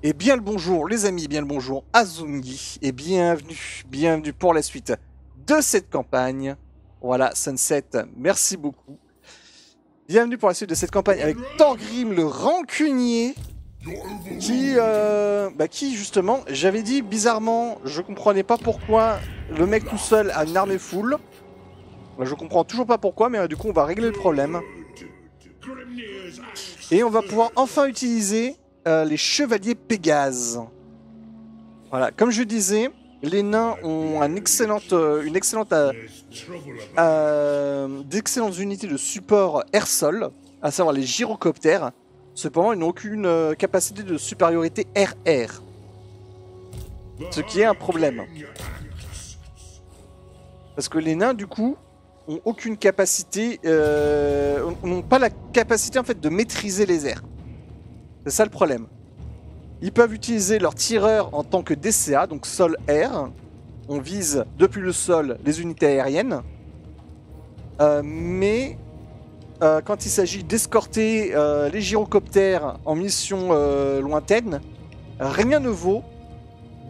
Et bien le bonjour les amis, bien le bonjour Azungi, et bienvenue pour la suite de cette campagne. Voilà, Sunset, merci beaucoup. Bienvenue pour la suite de cette campagne avec Thorgrim le rancunier, qui justement, j'avais dit bizarrement, je comprenais pas pourquoi le mec tout seul a une armée full. Je comprends toujours pas pourquoi, mais du coup on va régler le problème. Et on va pouvoir enfin utiliser les chevaliers Pégase. Voilà, comme je disais, les nains ont d'excellentes unités de support air-sol, à savoir les gyrocoptères. Cependant, ils n'ont aucune capacité de supériorité air-air. Ce qui est un problème. Parce que les nains, du coup, ont aucune capacité, n'ont pas la capacité en fait de maîtriser les airs. C'est ça le problème. Ils peuvent utiliser leur tireur en tant que DCA, donc sol-air. On vise depuis le sol les unités aériennes. Mais quand il s'agit d'escorter les gyrocoptères en mission lointaine, rien ne vaut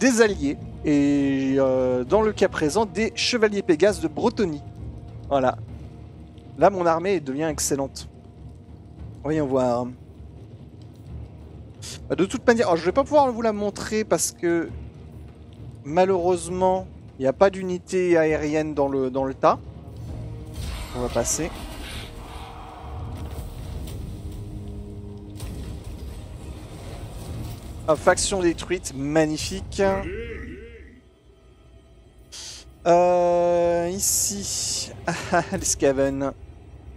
des alliés. Et dans le cas présent, des chevaliers Pégase de Bretonnie. Voilà. Là, mon armée devient excellente. Voyons voir. De toute manière, je vais pas pouvoir vous la montrer parce que malheureusement, il n'y a pas d'unité aérienne dans le tas. On va passer. Faction détruite, magnifique. Ici, les Skaven.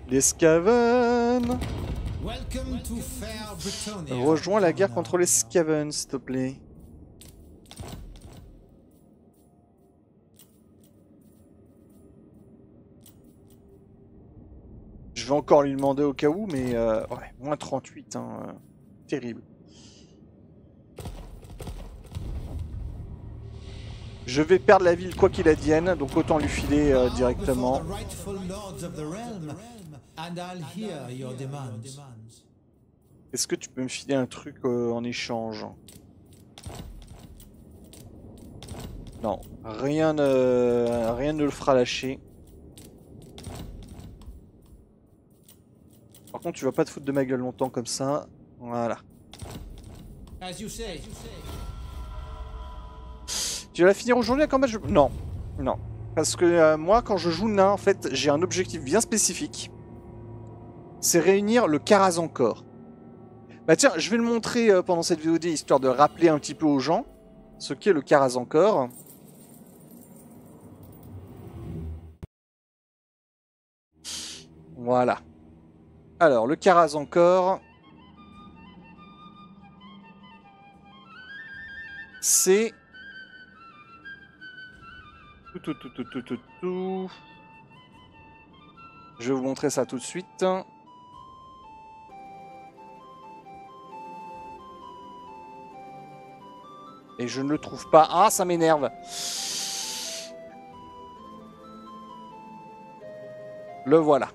Les Skaven. Rejoins la guerre contre les Skaven, s'il te plaît. Je vais encore lui demander au cas où, mais ouais, moins 38, hein, terrible. Je vais perdre la ville quoi qu'il advienne, donc autant lui filer directement. Est-ce que tu peux me filer un truc en échange? Non, rien ne le fera lâcher. Par contre, tu vas pas te foutre de ma gueule longtemps comme ça. Voilà. Tu vas la finir aujourd'hui la campagne? Non, non. Parce que moi, quand je joue nain, en fait, j'ai un objectif bien spécifique. C'est réunir le Karazhan-Kor. Bah tiens, je vais le montrer pendant cette VOD, histoire de rappeler un petit peu aux gens ce qu'est le Karazhan-Kor. Voilà. Alors, le Karazhan-Kor, c'est... Tout. Je vais vous montrer ça tout de suite. Et je ne le trouve pas. Ah, ça m'énerve. Le voilà.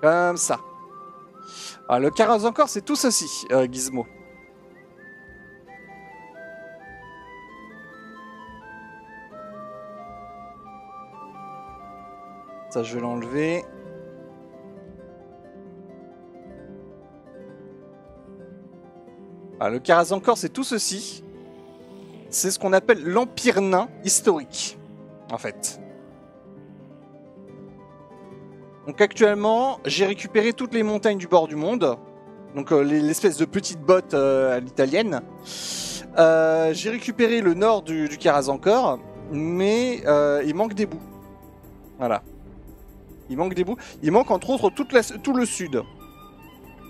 Comme ça. Ah, le Karazhan-Kor, c'est tout ceci, Gizmo. Ça, je vais l'enlever. Ah, le Karazhan-Kor, c'est tout ceci. C'est ce qu'on appelle l'Empire nain historique, en fait. Donc actuellement, j'ai récupéré toutes les montagnes du bord du monde. Donc l'espèce de petite botte à l'italienne. J'ai récupéré le nord du Karazhan-Kor, mais il manque des bouts. Voilà. Il manque des bouts. Il manque entre autres tout le sud.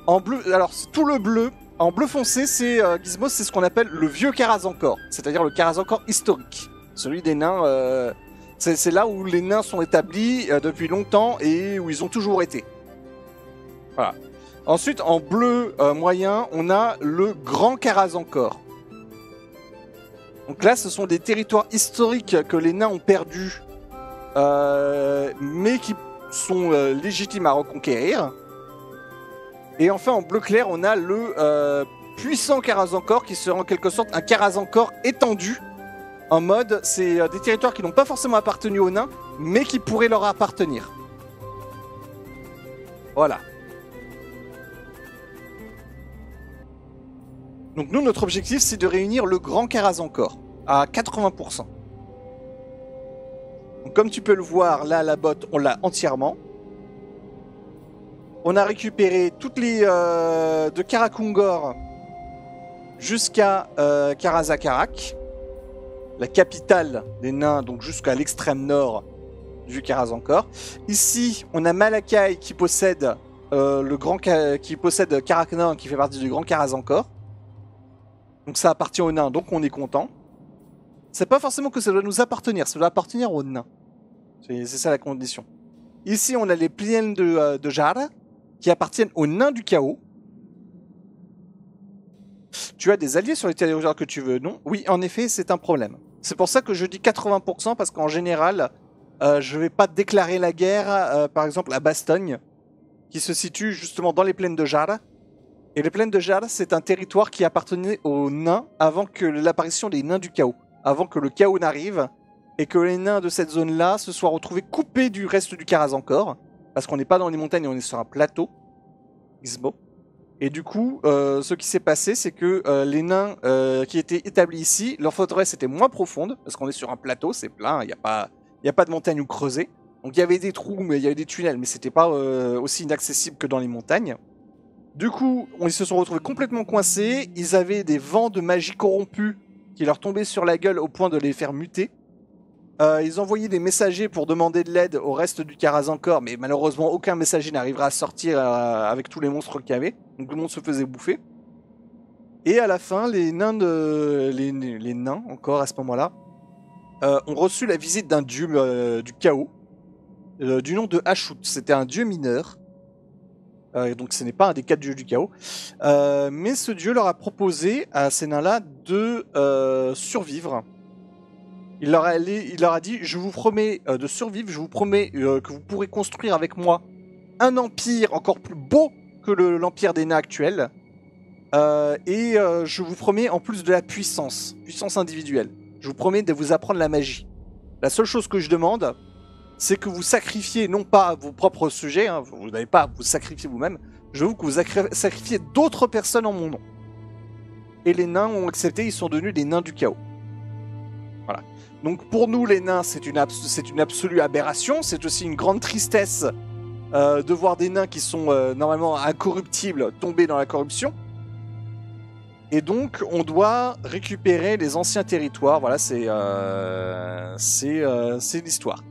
En bleu, alors tout le bleu, en bleu foncé, c'est Gizmo, c'est ce qu'on appelle le vieux Karazhan-Kor, c'est-à-dire le Karazhan-Kor historique, celui des nains. C'est là où les nains sont établis depuis longtemps et où ils ont toujours été. Voilà. Ensuite, en bleu moyen, on a le grand Karazhan-Kor. Donc là, ce sont des territoires historiques que les nains ont perdus, mais qui sont légitimes à reconquérir. Et enfin, en bleu clair, on a le puissant Karazhan-Kor qui sera en quelque sorte un Karazhan-Kor étendu. En mode, c'est des territoires qui n'ont pas forcément appartenu aux nains, mais qui pourraient leur appartenir. Voilà. Donc nous, notre objectif, c'est de réunir le grand Karazhan-Kor à 80%. Donc, comme tu peux le voir, là, la botte, on l'a entièrement. On a récupéré toutes les de Karakungor jusqu'à Karazakarak, la capitale des nains, donc jusqu'à l'extrême nord du Karazhan-Kor. Ici, on a Malakai qui possède Karaknon, qui fait partie du grand Karazhan-Kor. Donc ça appartient aux nains, donc on est content. C'est pas forcément que ça doit nous appartenir, ça doit appartenir aux nains. C'est ça la condition. Ici, on a les plaines de Jara, qui appartiennent aux nains du chaos. Tu as des alliés sur les territoires que tu veux, non? Oui, en effet, c'est un problème. C'est pour ça que je dis 80%, parce qu'en général, je vais pas déclarer la guerre, par exemple, à Bastogne, qui se situe justement dans les plaines de Jara. Et les plaines de Jara, c'est un territoire qui appartenait aux nains avant que l'apparition des nains du chaos. Avant que le chaos n'arrive, et que les nains de cette zone-là se soient retrouvés coupés du reste du Karazhan-Kor. Parce qu'on n'est pas dans les montagnes, on est sur un plateau. Gizmo. Et du coup, ce qui s'est passé, c'est que les nains qui étaient établis ici, leur forteresse était moins profonde, parce qu'on est sur un plateau, c'est plein, il n'y a pas de montagne où creuser. Donc il y avait des trous, mais il y avait des tunnels, mais c'était pas aussi inaccessible que dans les montagnes. Du coup, ils se sont retrouvés complètement coincés, ils avaient des vents de magie corrompus qui leur tombaient sur la gueule au point de les faire muter. Ils envoyaient des messagers pour demander de l'aide au reste du Karazhan-Kor, mais malheureusement aucun messager n'arrivera à sortir avec tous les monstres qu'il y avait. Donc le monde se faisait bouffer. Et à la fin, les nains encore à ce moment-là ont reçu la visite d'un dieu du chaos du nom de Ashut. C'était un dieu mineur. Donc ce n'est pas un des 4 dieux du chaos. Mais ce dieu leur a proposé à ces nains-là de survivre. Il leur a dit, je vous promets de survivre, je vous promets que vous pourrez construire avec moi un empire encore plus beau que l'empire des nains actuel. Je vous promets en plus de la puissance individuelle. Je vous promets de vous apprendre la magie. La seule chose que je demande, c'est que vous sacrifiez non pas vos propres sujets, hein, vous n'avez pas à vous sacrifier vous-même, je veux que vous sacrifiez d'autres personnes en mon nom. Et les nains ont accepté, ils sont devenus des nains du chaos. Voilà. Donc pour nous les nains c'est une absolue aberration, c'est aussi une grande tristesse de voir des nains qui sont normalement incorruptibles tomber dans la corruption. Et donc on doit récupérer les anciens territoires, voilà c'est l'histoire.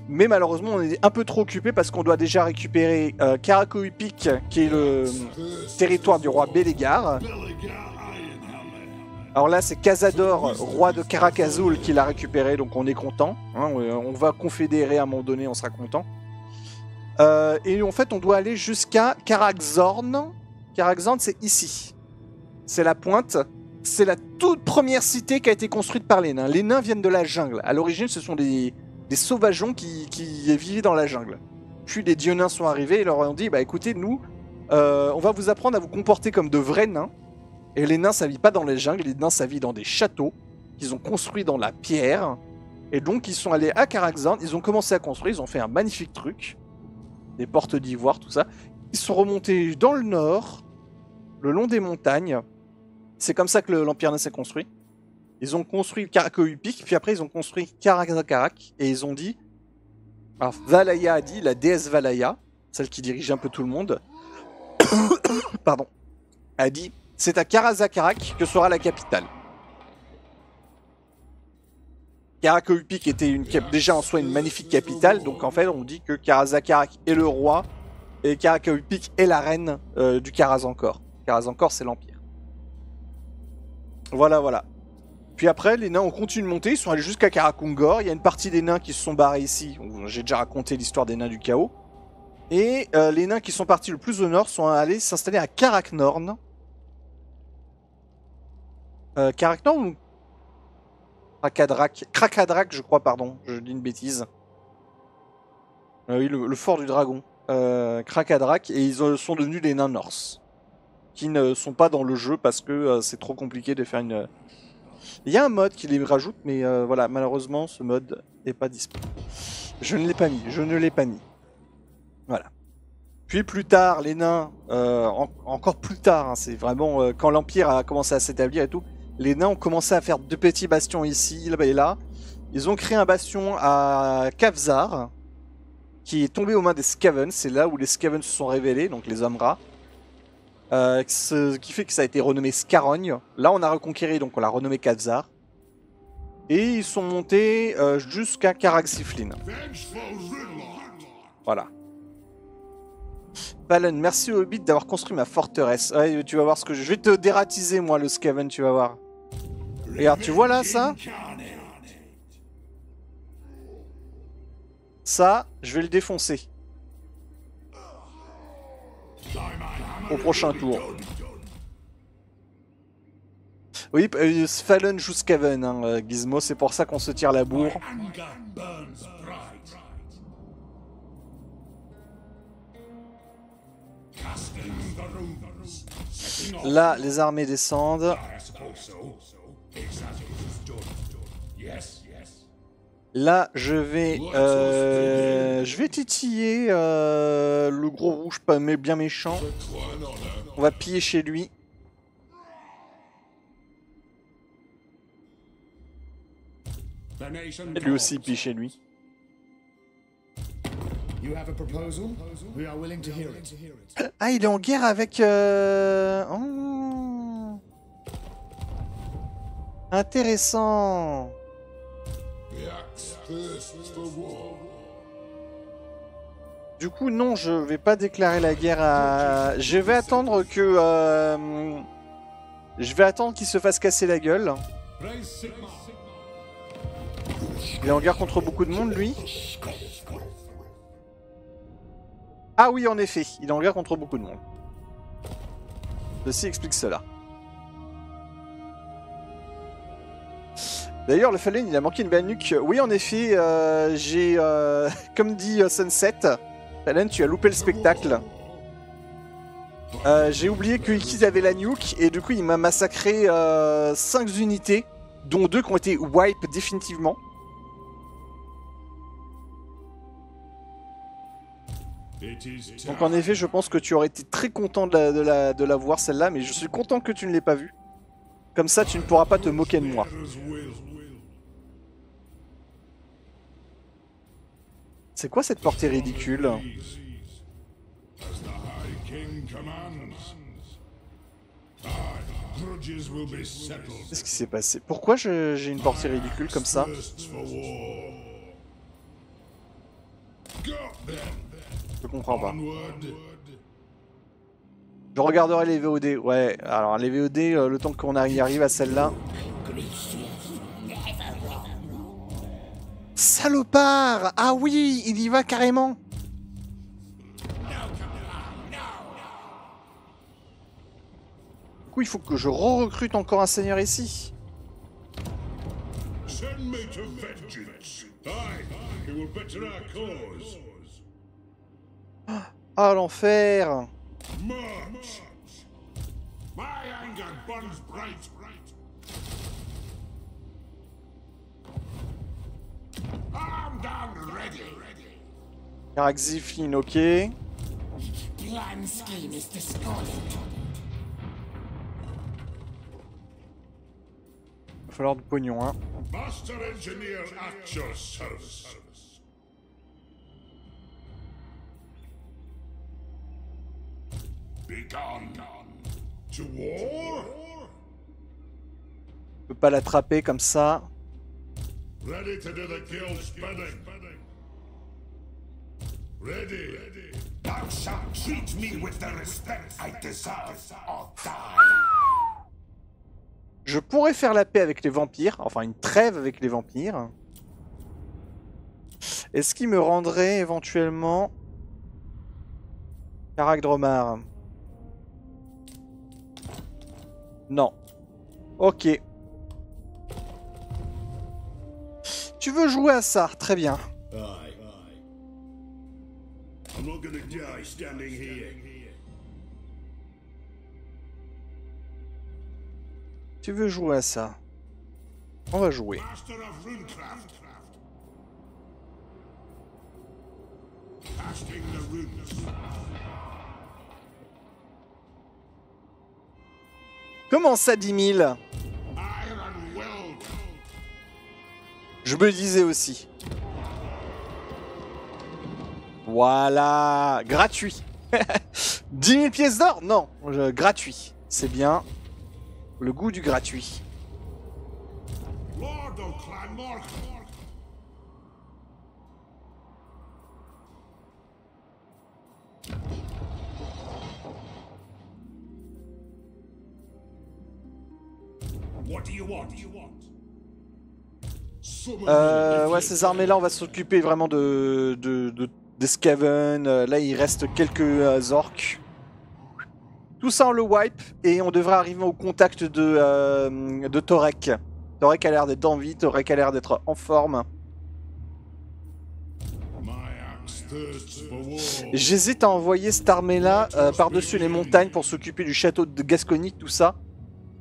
Mais malheureusement on est un peu trop occupé parce qu'on doit déjà récupérer Karakoypik qui est le territoire du roi Belegar. Alors là, c'est Cazador, roi de Karakazul, qui l'a récupéré, donc on est content. Hein, on va confédérer à un moment donné, on sera content. Et en fait, on doit aller jusqu'à Karakzorn. Karakzorn, c'est ici. C'est la pointe. C'est la toute première cité qui a été construite par les nains. Les nains viennent de la jungle. À l'origine, ce sont des sauvageons qui vivaient dans la jungle. Puis les dieux nains sont arrivés et leur ont dit, bah écoutez, nous, on va vous apprendre à vous comporter comme de vrais nains. Et les nains, ça vit pas dans les jungles, les nains, ça vit dans des châteaux qu'ils ont construits dans la pierre. Et donc, ils sont allés à Karakzorn, ils ont commencé à construire, ils ont fait un magnifique truc. Des portes d'ivoire, tout ça. Ils sont remontés dans le nord, le long des montagnes. C'est comme ça que l'Empire nain s'est construit. Ils ont construit Karakoypik, puis après, ils ont construit Karazakarak. Et ils ont dit... Alors, Valaya a dit, la déesse Valaya, celle qui dirige un peu tout le monde, pardon, a dit... C'est à Karazakarak que sera la capitale. Karakoypik était déjà en soi une magnifique capitale, donc en fait on dit que Karazakarak est le roi et Karakoypik est la reine du Karazhan-Kor. Karazhan-Kor c'est l'empire. Voilà, voilà. Puis après les nains ont continué de monter, ils sont allés jusqu'à Karakungor, il y a une partie des nains qui se sont barrés ici, j'ai déjà raconté l'histoire des nains du chaos. Et les nains qui sont partis le plus au nord sont allés s'installer à Karaknorn. Karaknorn ou Krakadrak, je crois, pardon. Je dis une bêtise. Oui, le fort du dragon. Krakadrak, et ils sont devenus les nains Norse. Qui ne sont pas dans le jeu parce que c'est trop compliqué de faire une... Il y a un mode qui les rajoute, mais voilà, malheureusement, ce mode n'est pas disponible. Je ne l'ai pas mis, je ne l'ai pas mis. Voilà. Puis plus tard, les nains, encore plus tard, hein, c'est vraiment quand l'Empire a commencé à s'établir et tout, les nains ont commencé à faire de petits bastions ici, là-bas et là. Ils ont créé un bastion à Kavzar, qui est tombé aux mains des Skaven. C'est là où les Skaven se sont révélés, donc les hommes rats. Ce qui fait que ça a été renommé Scarogne. Là, on a reconquéré, donc on l'a renommé Kavzar. Et ils sont montés jusqu'à Karaxiflin. Voilà. Valen, merci au Hobbit d'avoir construit ma forteresse. Ouais, tu vas voir ce que je vais te dératiser, moi, le Skaven, tu vas voir. Regarde, tu vois là, ça? Ça, je vais le défoncer. Au prochain tour. Oui, Fallen joue Skaven, hein, Gizmo, c'est pour ça qu'on se tire la bourre. Là, les armées descendent. Là, je vais titiller le gros rouge, pas mais bien méchant. On va piller chez lui. Et lui aussi pille chez lui. Ah, il est en guerre avec... Oh. Intéressant. Du coup, non, je vais pas déclarer la guerre à... Je vais attendre que... Je vais attendre qu'il se fasse casser la gueule. Il est en guerre contre beaucoup de monde, lui. Ah oui, en effet, il est en guerre contre beaucoup de monde. Ceci explique cela. D'ailleurs, le Fallen, il a manqué une belle nuque. Oui, en effet, j'ai... comme dit Sunset, Fallen, tu as loupé le spectacle. J'ai oublié qu'ils avaient la nuke, et du coup, il m'a massacré 5 unités, dont 2 qui ont été wipe définitivement. Donc en effet, je pense que tu aurais été très content de la voir celle-là, mais je suis content que tu ne l'aies pas vue. Comme ça, tu ne pourras pas te moquer de moi. C'est quoi cette portée ridicule? Qu'est-ce qui s'est passé? Pourquoi j'ai une portée ridicule comme ça? Je comprends pas. Je regarderai les VOD. Ouais, alors les VOD, le temps qu'on y arrive à celle-là. Salopard! Ah oui, il y va carrément! Du coup, il faut que je re-recrute encore un seigneur ici. Ah, l'enfer! Karaxiflin, ok. Il va falloir du pognon, hein. Master Engineer at your service. To war? Je peux pas l'attraper comme ça. Ready to do the guild's bidding. Ready. Thou shalt treat me with the respect I deserve or die. Je pourrais faire la paix avec les vampires, enfin une trêve avec les vampires. Est-ce qu'il me rendrait éventuellement Karak-Dromar? Non. Ok. Tu veux jouer à ça? Très bien. I'm not gonna die standing here. Tu veux jouer à ça? On va jouer. Master of Runecraft. Casting the runes. Comment ça 10 000? Iron Weld. Je me le disais aussi. Voilà, gratuit. 10 000 pièces d'or? Non, gratuit. C'est bien. Le goût du gratuit. Lord of Clan Morgan. What do you want? Ouais, ces armées-là, on va s'occuper vraiment des Skaven. Là, il reste quelques orques. Tout ça, on le wipe et on devrait arriver au contact de Torek. Torek a l'air d'être en vie, Torek a l'air d'être en forme. J'hésite à envoyer cette armée-là par-dessus les montagnes pour s'occuper du château de Gascogne, tout ça.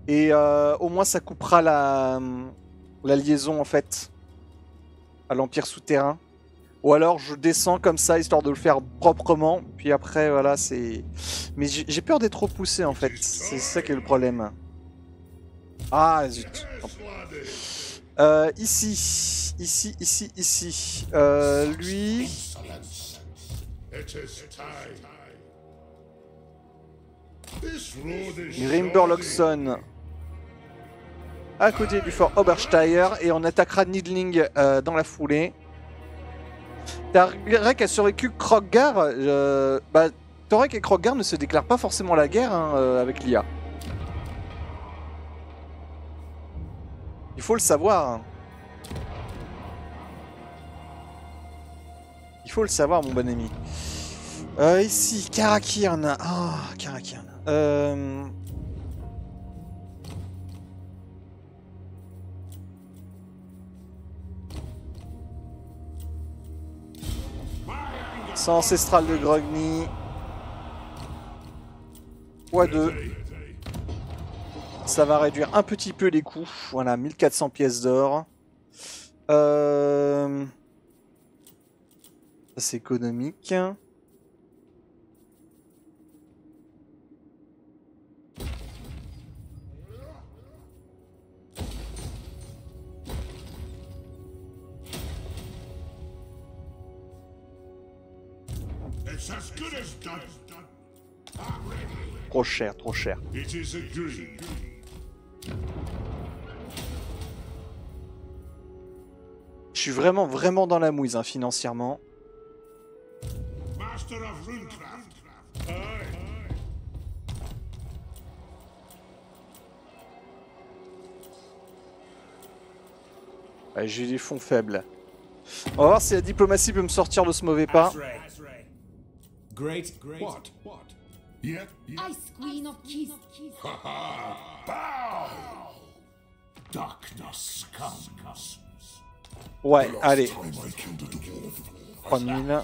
Et au moins, ça coupera la liaison, en fait, à l'Empire souterrain. Ou alors, je descends comme ça, histoire de le faire proprement. Puis après, voilà, c'est... Mais j'ai peur d'être trop poussé, en fait. C'est ça qui est le problème. Ah, zut. Ici. Lui... Grimberloxon. À côté du fort Obersteier. Et on attaquera Nidling dans la foulée. Torek a survécu Kroggar. Torek et Kroggar ne se déclarent pas forcément la guerre avec l'IA. Il faut le savoir. Hein. Il faut le savoir, mon bon ami. Ici, Karakirn. Ah, Karakirn. C'est ancestral de Grogny. x2. Ça va réduire un petit peu les coûts. Voilà, 1400 pièces d'or. Ça c'est économique. Trop cher, trop cher. Je suis vraiment dans la mouise hein, financièrement. Ouais, j'ai des fonds faibles. On va voir si la diplomatie peut me sortir de ce mauvais pas. Great. What? Yeah. Ice Queen of Keys. Bow. Darkness comes. Ouais, allez. 3000.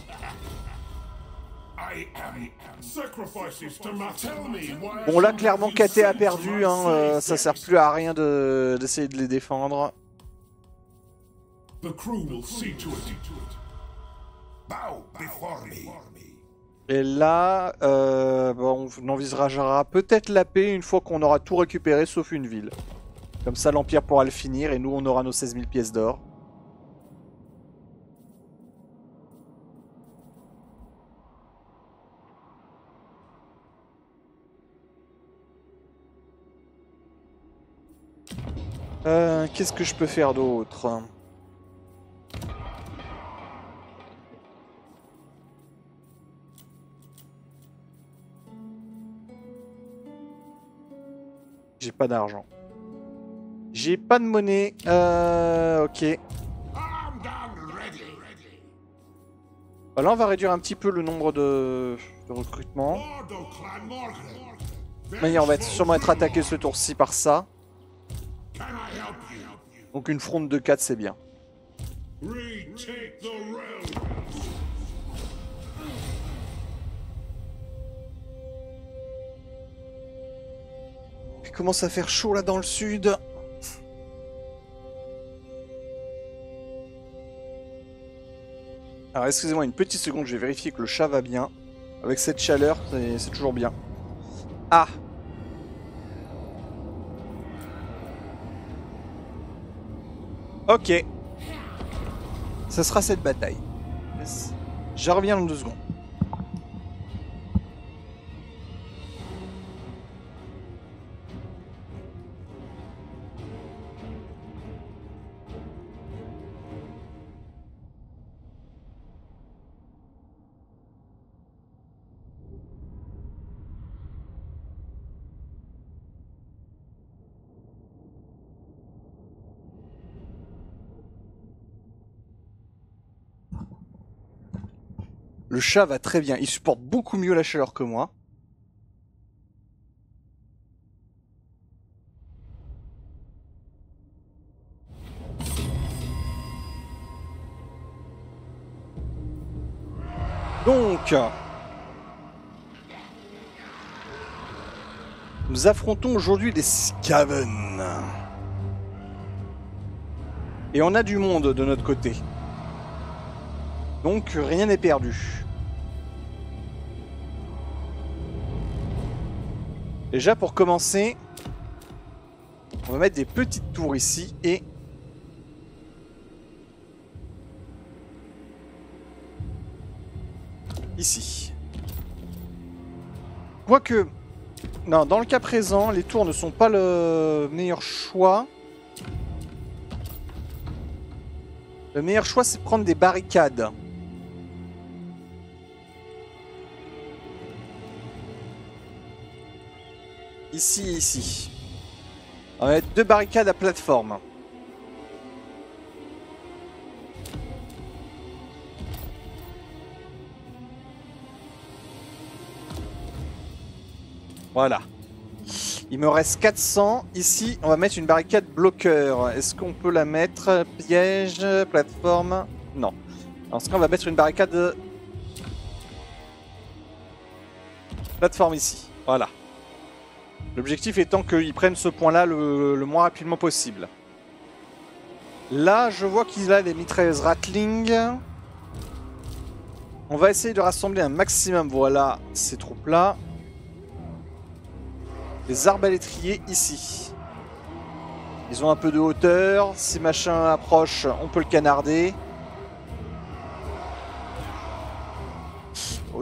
Bon là clairement KT a perdu, hein, ça sert plus à rien d'essayer de les défendre. Et là, on envisagera peut-être la paix une fois qu'on aura tout récupéré sauf une ville. Comme ça l'Empire pourra le finir et nous on aura nos 16 000 pièces d'or. Qu'est-ce que je peux faire d'autre ? J'ai pas d'argent. J'ai pas de monnaie. Ok. Là, on va réduire un petit peu le nombre de recrutements. Mais on va sûrement être attaqué ce tour-ci par ça. Donc une fronde de 4, c'est bien. Il commence à faire chaud là dans le sud. Alors excusez-moi une petite seconde, je vais vérifier que le chat va bien. Avec cette chaleur, c'est toujours bien. Ah! Ok. Ça sera cette bataille. Je reviens dans 2 secondes. Le chat va très bien, il supporte beaucoup mieux la chaleur que moi. Donc, nous affrontons aujourd'hui les Skaven. Et on a du monde de notre côté. Donc rien n'est perdu. Déjà pour commencer, on va mettre des petites tours ici et ici. Quoique, non, dans le cas présent, les tours ne sont pas le meilleur choix. Le meilleur choix, c'est de prendre des barricades. Ici et ici. On va mettre 2 barricades à plateforme. Voilà. Il me reste 400. Ici, on va mettre une barricade bloqueur. Est-ce qu'on peut la mettre? Piège, plateforme? Non. En ce cas, on va mettre une barricade... plateforme ici. Voilà. L'objectif étant qu'ils prennent ce point-là le moins rapidement possible. Là, je vois qu'il a des mitrailleuses Ratling. On va essayer de rassembler un maximum, voilà, ces troupes-là. Les arbalétriers ici. Ils ont un peu de hauteur. Si machin approche, on peut le canarder.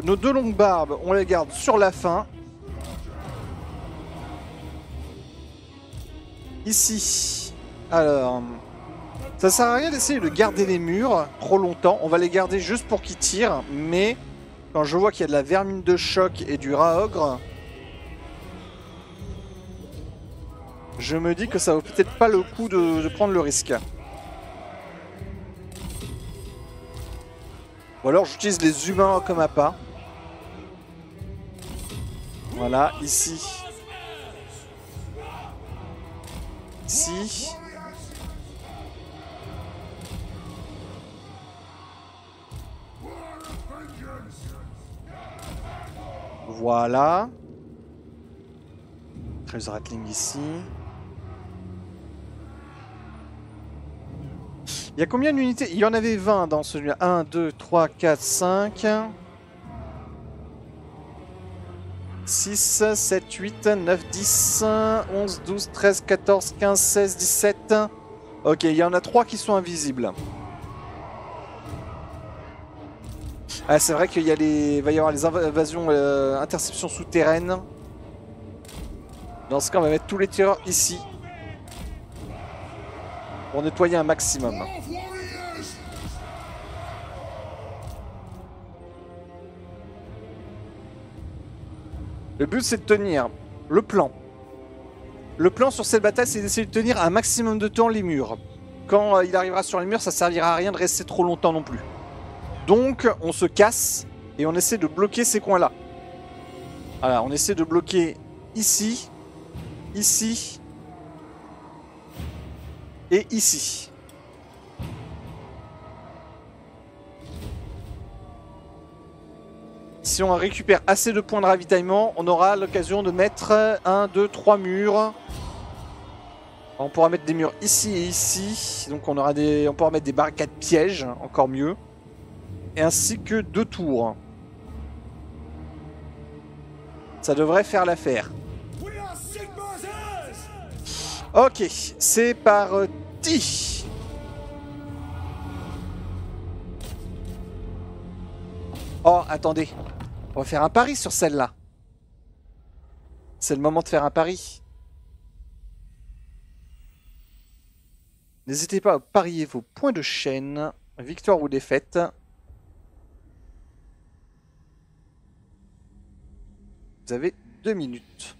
Nos 2 longues barbes, on les garde sur la fin. Ici. Alors, ça sert à rien d'essayer de garder les murs trop longtemps. On va les garder juste pour qu'ils tirent. Mais quand je vois qu'il y a de la vermine de choc et du rat ogre, je me dis que ça vaut peut-être pas le coup de prendre le risque. Ou alors j'utilise les humains comme appât. Voilà, ici. Ici. Voilà. 13 Ratling ici. Il y a combien d'unités? Il y en avait 20 dans celui-là. 1, 2, 3, 4, 5. 6, 7, 8, 9, 10, 11, 12, 13, 14, 15, 16, 17. Ok, il y en a 3 qui sont invisibles. Ah, c'est vrai qu'il y a va y avoir les invasions, interceptions souterraines. Dans ce cas, on va mettre tous les tireurs ici. Pour nettoyer un maximum. Le but, c'est de tenir le plan. Le plan sur cette bataille, c'est d'essayer de tenir un maximum de temps les murs. Quand il arrivera sur les murs, ça servira à rien de rester trop longtemps non plus. Donc, on se casse et on essaie de bloquer ces coins-là. Voilà, on essaie de bloquer ici, ici et ici. si on récupère assez de points de ravitaillement, on aura l'occasion de mettre 1, 2, 3 murs. On pourra mettre des murs ici et ici. Donc on pourra mettre des barricades pièges, encore mieux. Et ainsi que 2 tours. Ça devrait faire l'affaire. Ok, c'est parti. Oh, attendez. On va faire un pari sur celle-là. C'est le moment de faire un pari. N'hésitez pas à parier vos points de chaîne, victoire ou défaite. Vous avez 2 minutes.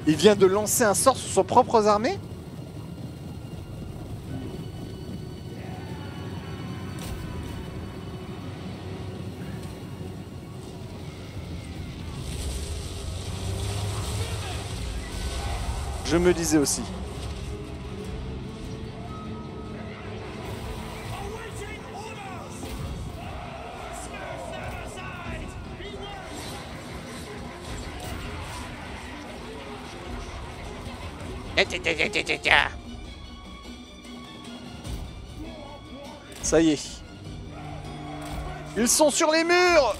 Il vient de lancer un sort sur ses propres armées? Je me disais aussi. Ça y est. Ils sont sur les murs!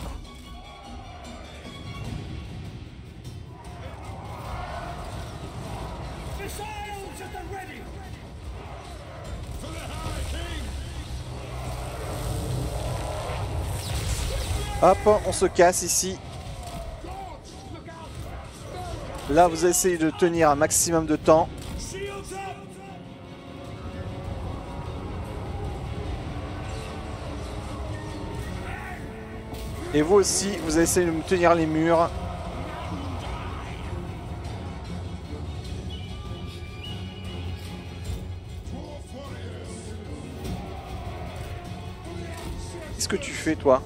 Hop, on se casse ici. Là, vous essayez de tenir un maximum de temps. Et vous aussi, vous essayez de me tenir les murs. Qu'est-ce que tu fais, toi?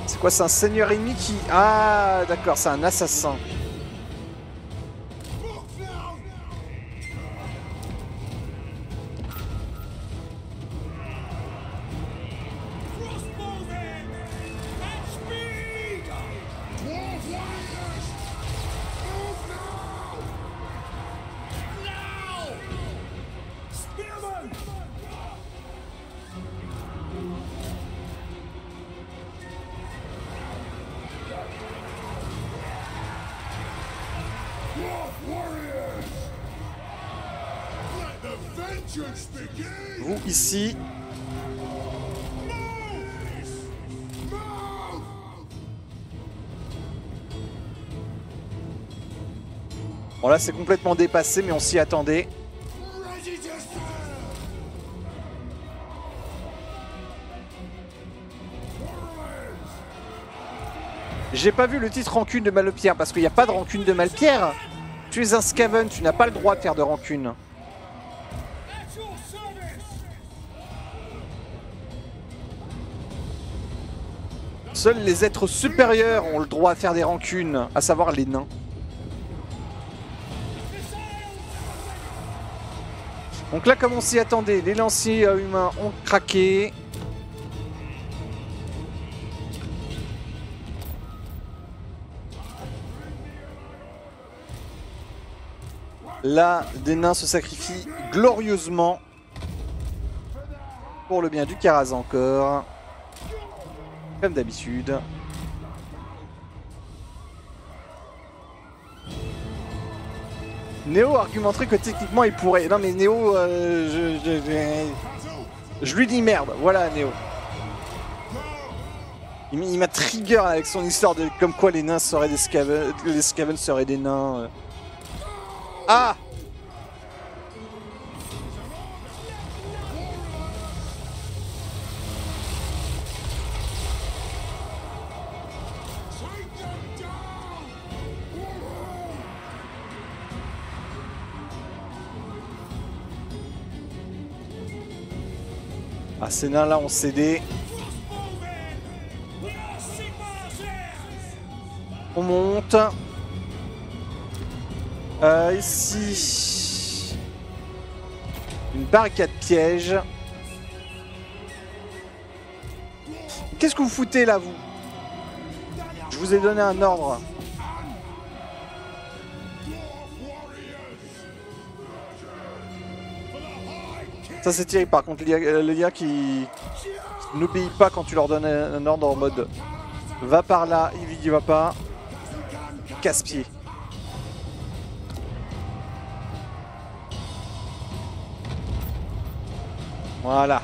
C'est quoi, c'est un seigneur ennemi qui... Ah, d'accord, c'est un assassin. Vous, ici. Bon, là, c'est complètement dépassé, mais on s'y attendait. J'ai pas vu le titre Rancune de Malpierre, parce qu'il n'y a pas de Rancune de Malpierre. Tu es un Skaven, tu n'as pas le droit de faire de rancune. Seuls les êtres supérieurs ont le droit à faire des rancunes, à savoir les nains. Donc là, comme on s'y attendait, les lanciers humains ont craqué. Là, des nains se sacrifient glorieusement pour le bien du Karaz encore. Comme d'habitude. Néo argumenterait que techniquement il pourrait... Non mais Néo, je lui dis merde, voilà Néo. Il m'a trigger avec son histoire de comme quoi les nains seraient des Skaven, les Skaven seraient des nains. Ah! Ah, ces nains là ont cédé. On monte. Ici. Une barricade piège. Qu'est-ce que vous foutez là, vous? Je vous ai donné un ordre. Ça c'est terrible par contre, les gars qui n'obéissent pas quand tu leur donnes un ordre en mode va par là, il y va pas, casse-pied. Voilà.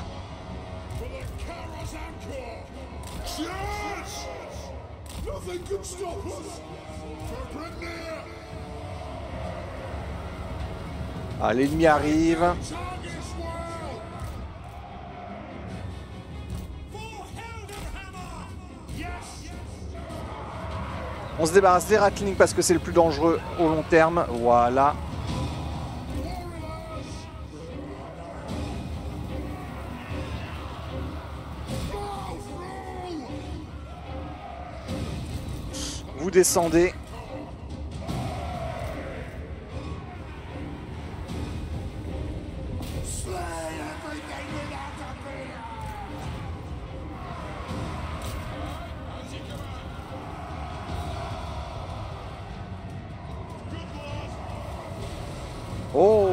Ah, l'ennemi arrive. On se débarrasse des Ratling parce que c'est le plus dangereux au long terme. Voilà. Vous descendez. Oh!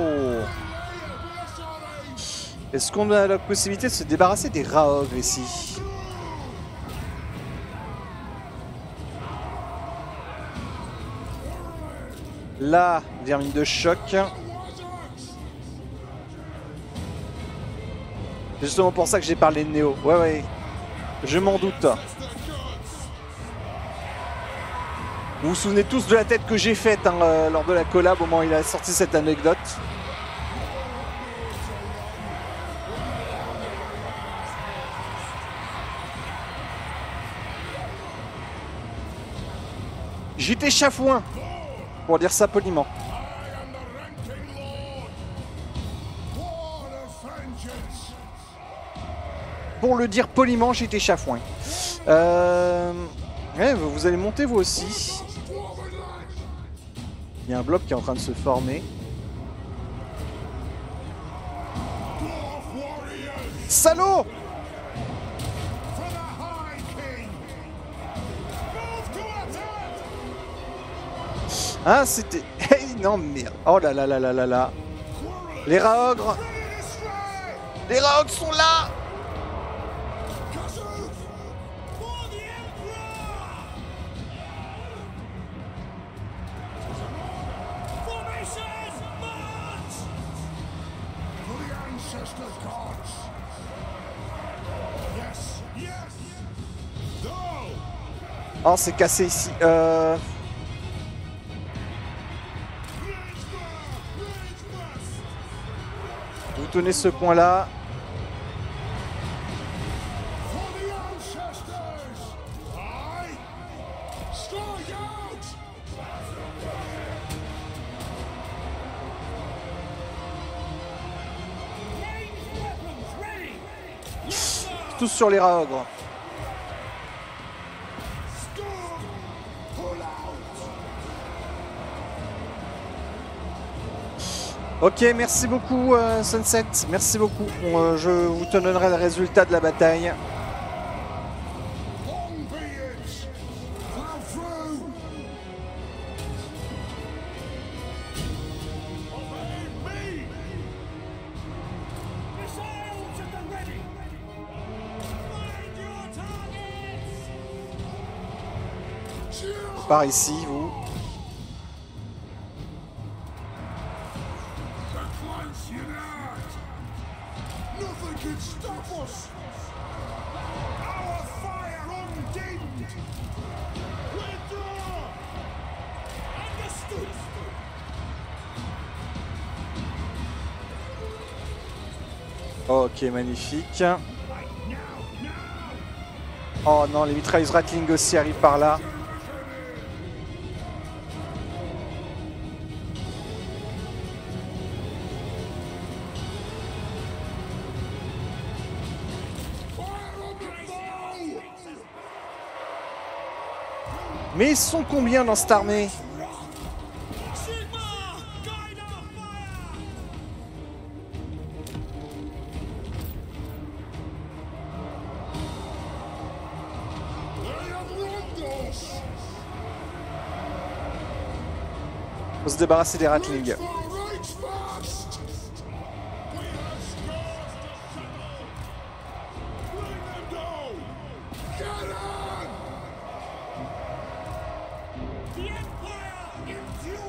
Est-ce qu'on a la possibilité de se débarrasser des Raogres ici? Là, vermine de choc. C'est justement pour ça que j'ai parlé de Néo. Ouais, ouais. Je m'en doute. Vous vous souvenez tous de la tête que j'ai faite hein, lors de la collab au moment où il a sorti cette anecdote. J'étais chafouin, pour dire ça poliment. Pour le dire poliment, j'étais chafouin. Ouais, vous allez monter vous aussi. Il y a un bloc qui est en train de se former. Salaud! Ah, c'était... Hey, non, merde. Oh là là là là là là. Les Raogres. Les Raogres sont là. Oh, c'est cassé ici. Vous tenez ce point-là. Tous sur les Raogres. Ok, merci beaucoup Sunset, merci beaucoup. Je vous te donnerai le résultat de la bataille. Par ici, vous. Ok, magnifique. Oh non, les mitrailleuses Ratling aussi arrivent par là. Mais ils sont combien dans cette armée? Sigma! Guide our fire! I am Rondos! Faut se débarrasser des Ratlings. Reach fast! We have scores to settle! Bring them down! Get on! The Empire endures!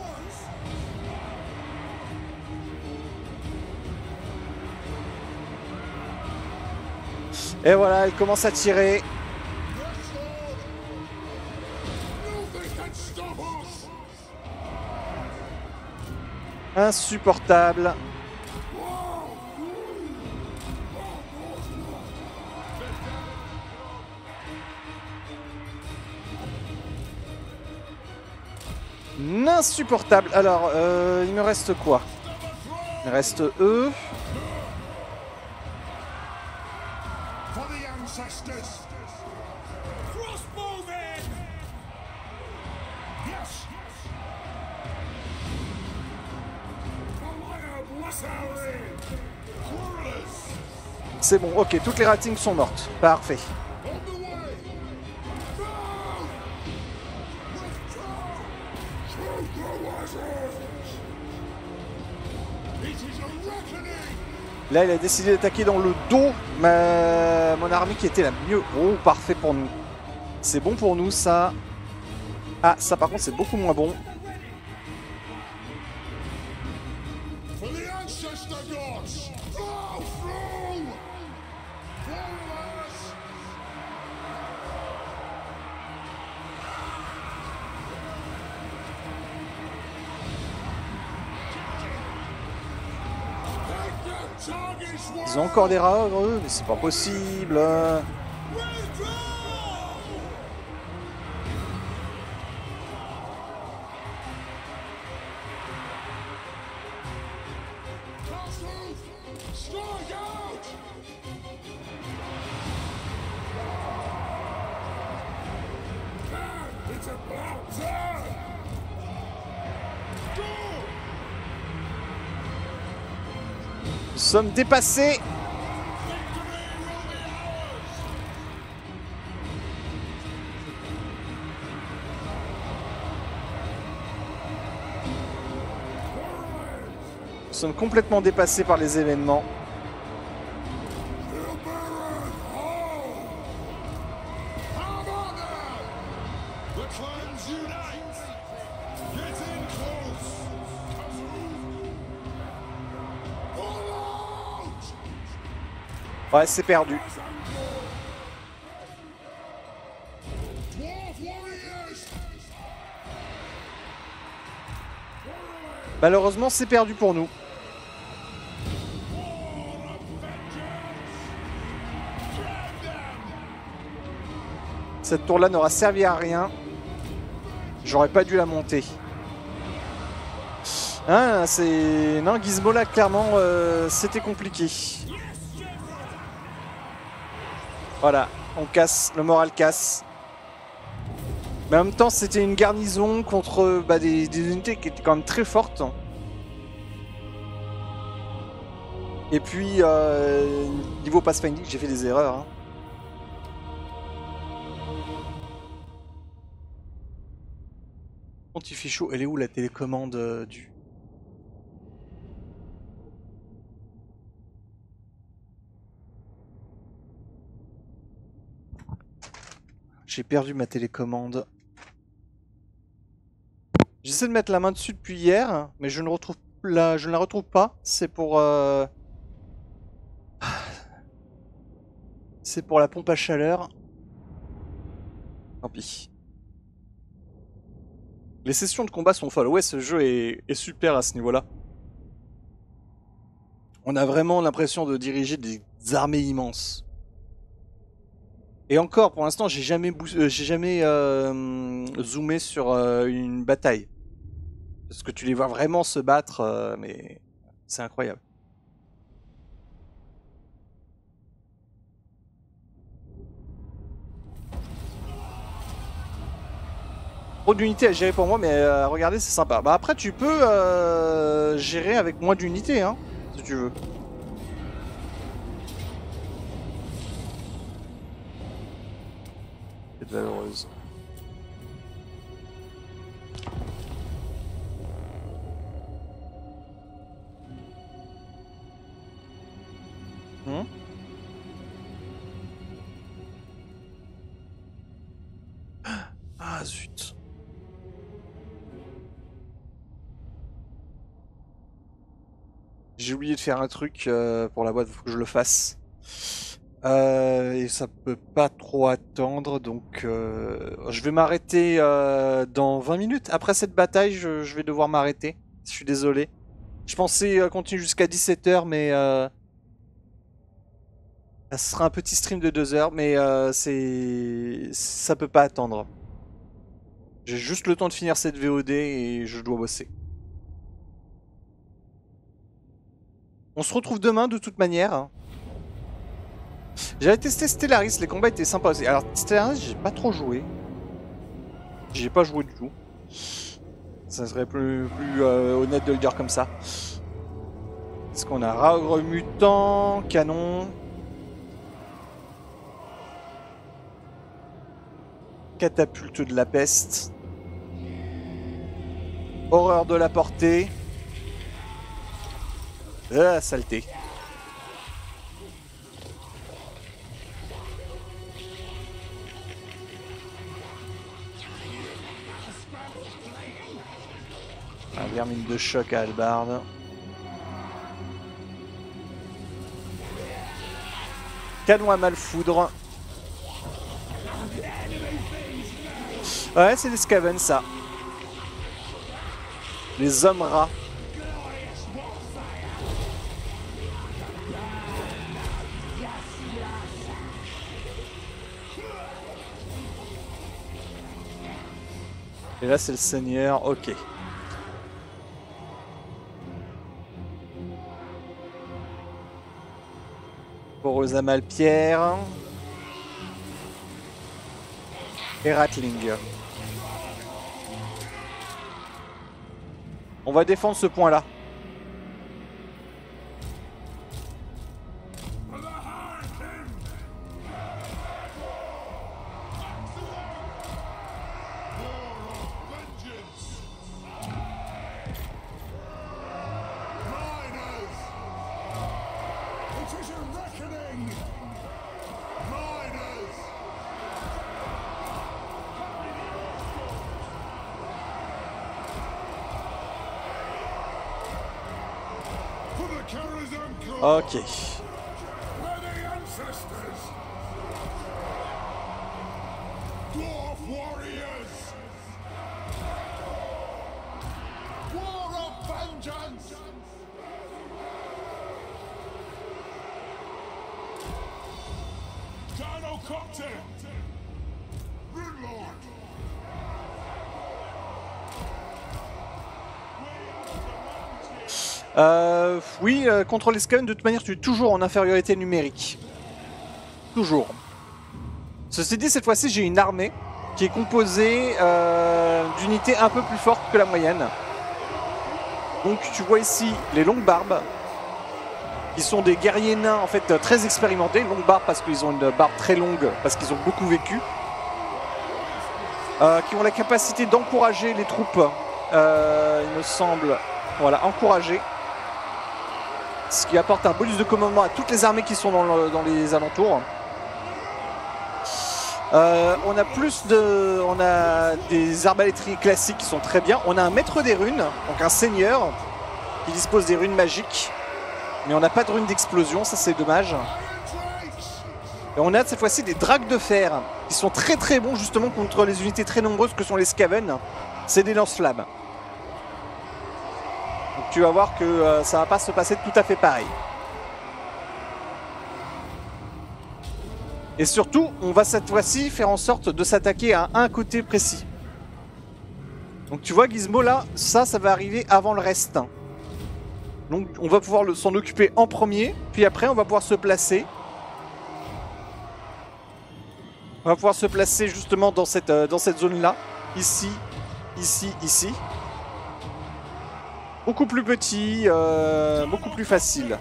Et voilà, elle commence à tirer. Nothing can stop us! Insupportable. Insupportable. Alors, il me reste quoi? Il me reste eux. For the ancestors! Crossbow then! Yes! C'est bon, ok, toutes les Ratlings sont mortes. Parfait. On the way! No! It is a reckoning! Là, il a décidé d'attaquer dans le dos mon armée qui était la mieux. Oh, parfait pour nous. C'est bon pour nous, ça. Ah, ça par contre, c'est beaucoup moins bon. For the ancestor gods! Flow through! Warriors! Take the target's Ils ont encore des rats, eux, mais c'est pas possible. Withdraw! Strike out! It's about time! Go! Nous sommes dépassés. Nous sommes complètement dépassés par les événements. The clans unite! Get in close! All out! Ouais, c'est perdu. Dwarf warriors! Malheureusement, c'est perdu pour nous. Cette tour-là n'aura servi à rien. J'aurais pas dû la monter. Hein, c'est... Non, Gizmo là, clairement, c'était compliqué. Voilà, on casse, le moral casse. Mais en même temps, c'était une garnison contre des unités qui étaient quand même très fortes. Et puis, niveau pathfinding, j'ai fait des erreurs. Hein. Quand il fait chaud, elle est où la télécommande du... J'ai perdu ma télécommande. J'essaie de mettre la main dessus depuis hier, mais je ne la retrouve pas. C'est pour c'est pour la pompe à chaleur. Tant pis. Les sessions de combat sont folles. Ouais, ce jeu est super à ce niveau-là. On a vraiment l'impression de diriger des armées immenses. Et encore, pour l'instant, j'ai jamais zoomé sur une bataille. Parce que tu les vois vraiment se battre, mais c'est incroyable. Trop d'unités à gérer pour moi, mais regardez, c'est sympa. Bah après, tu peux gérer avec moins d'unités, hein, si tu veux. C'est valeureuse. Ah zut. J'ai oublié de faire un truc pour la boîte, faut que je le fasse. Et ça peut pas trop attendre, donc je vais m'arrêter dans 20 minutes. Après cette bataille, je vais devoir m'arrêter. Je suis désolé. Je pensais continuer jusqu'à 17 h, mais ça sera un petit stream de 2 heures, mais ça peut pas attendre. J'ai juste le temps de finir cette VOD et je dois bosser. On se retrouve demain de toute manière. J'avais testé Stellaris, les combats étaient sympas aussi. Alors Stellaris, j'ai pas trop joué. J'ai pas joué du tout. Ça serait plus honnête de le dire comme ça. Est-ce qu'on a Raogre mutant, canon, catapulte de la peste, horreur de la portée. Ah, saleté. Un vermine de choc à hallebarde. Canon à malfoudre. Ouais, c'est des Skaven, ça. Les hommes rats. Et là, c'est le seigneur. Ok. Poreuse à Malpierre. Et Ratling. On va défendre ce point-là. Ok. Dwarf warriors! War of vengeance! Dinocopter! Runelord! Oui, contre les Skaven, de toute manière, tu es toujours en infériorité numérique. Toujours. Ceci dit, cette fois-ci, j'ai une armée qui est composée d'unités un peu plus fortes que la moyenne. Donc, tu vois ici les longues barbes, qui sont des guerriers nains, en fait, très expérimentés. Longues barbes parce qu'ils ont une barbe très longue, parce qu'ils ont beaucoup vécu. Qui ont la capacité d'encourager les troupes, il me semble. Voilà, encourager. Ce qui apporte un bonus de commandement à toutes les armées qui sont dans les alentours. On a des arbalétriers classiques qui sont très bien. On a un maître des runes, donc un seigneur qui dispose des runes magiques. Mais on n'a pas de runes d'explosion, ça c'est dommage. Et on a cette fois-ci des dracs de fer qui sont très très bons justement contre les unités très nombreuses que sont les Skaven. C'est des lance-flammes. Donc tu vas voir que ça va pas se passer tout à fait pareil. Et surtout, on va cette fois-ci faire en sorte de s'attaquer à un côté précis. Donc tu vois Gizmo là, ça va arriver avant le reste. Donc on va pouvoir s'en occuper en premier, puis après on va pouvoir se placer. On va pouvoir se placer justement dans cette zone là, ici ici. Beaucoup plus petit, beaucoup plus facile.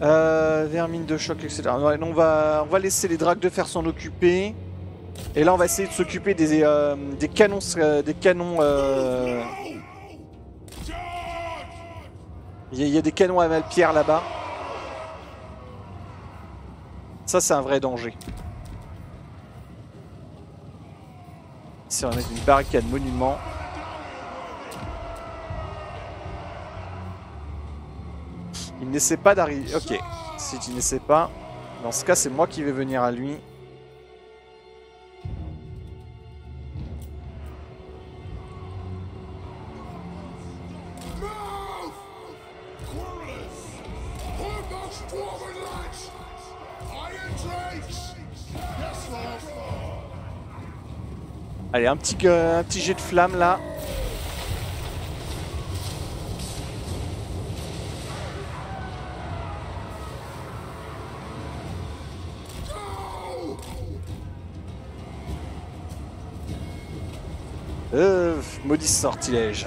Vermine de choc, etc. Ouais, on va laisser les Dracs de fer s'en occuper. Et là, on va essayer de s'occuper des canons. Il y a des canons à Malpierre là-bas. Ça, c'est un vrai danger. Ici, on va mettre une barricade monument. Il n'essaie pas d'arriver. Ok. Si tu n'essaies pas, dans ce cas, c'est moi qui vais venir à lui. Allez, un petit jet de flamme là. Maudit sortilège.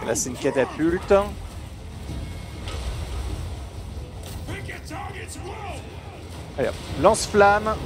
Là, c'est une catapulte. Allez, hop. Lance-flamme.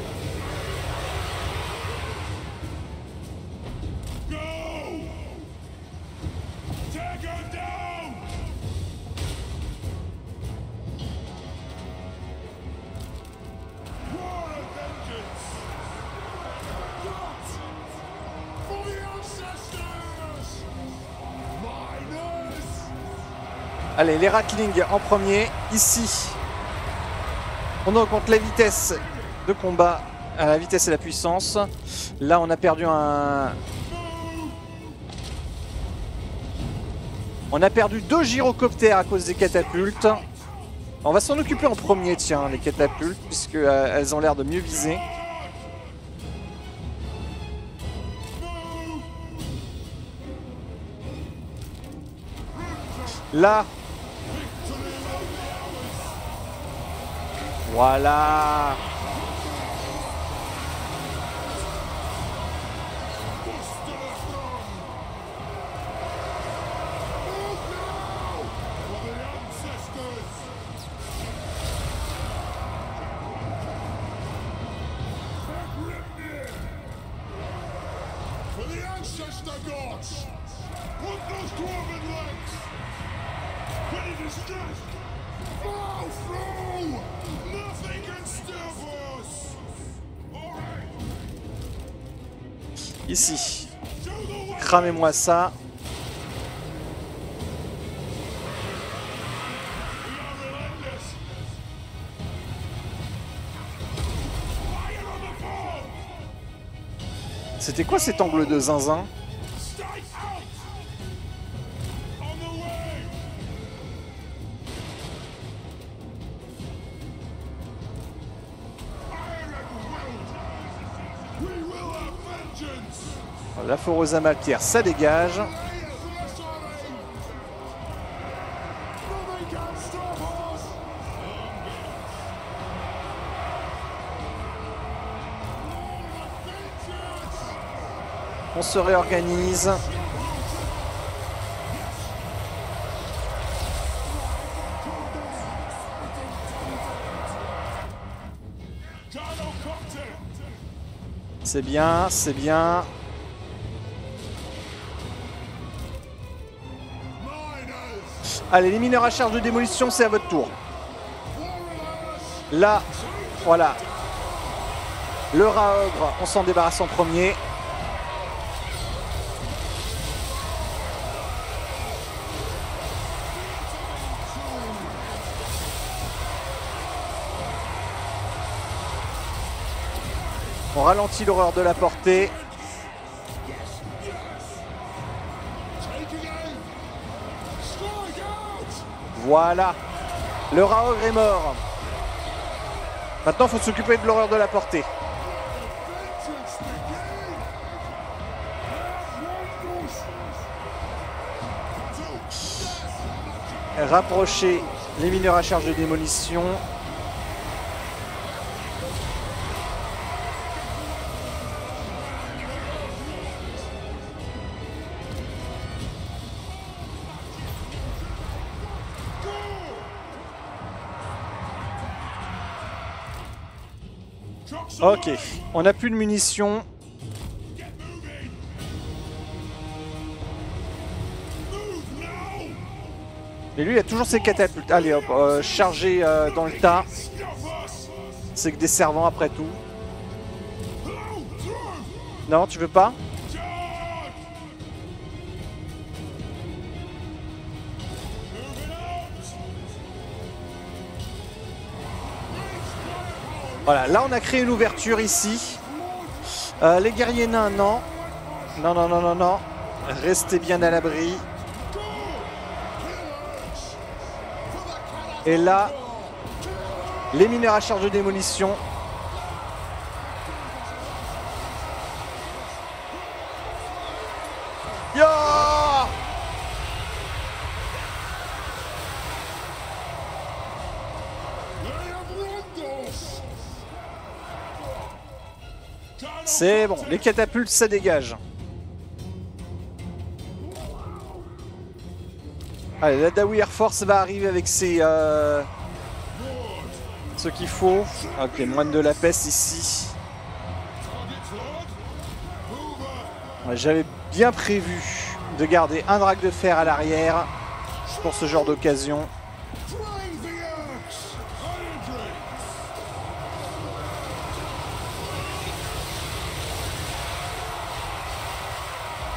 Allez, les Ratlings en premier, ici. On augmente la vitesse de combat, la vitesse et la puissance. Là, on a perdu un... On a perdu 2 gyrocoptères à cause des catapultes. On va s'en occuper en premier, tiens, les catapultes, puisque elles ont l'air de mieux viser. Là. Voilà. Ici. Cramez-moi ça. C'était quoi cet angle de zinzin? La Foreuse Malpierre, ça dégage. On se réorganise. C'est bien, c'est bien. Allez, les mineurs à charge de démolition, c'est à votre tour. Là, voilà. Le rat ogre, on s'en débarrasse en premier. On ralentit l'horreur de la portée. Voilà. Le rat ogre est mort. Maintenant, il faut s'occuper de l'horreur de la portée. Rapprocher les mineurs à charge de démolition. Ok, on n'a plus de munitions. Et lui, il a toujours ses catapultes. Allez hop, chargé dans le tas. C'est que des servants après tout. Non, tu veux pas? Voilà, là on a créé une ouverture ici. Les guerriers nains, non. Non, non, non, non, non. Restez bien à l'abri. Et là, les mineurs à charge de démolition. Yo! C'est bon, les catapultes, ça dégage. Allez, la Dawi Air Force va arriver avec ses... ce qu'il faut. Ok, moine de la peste ici. Ouais, j'avais bien prévu de garder un drague de fer à l'arrière pour ce genre d'occasion.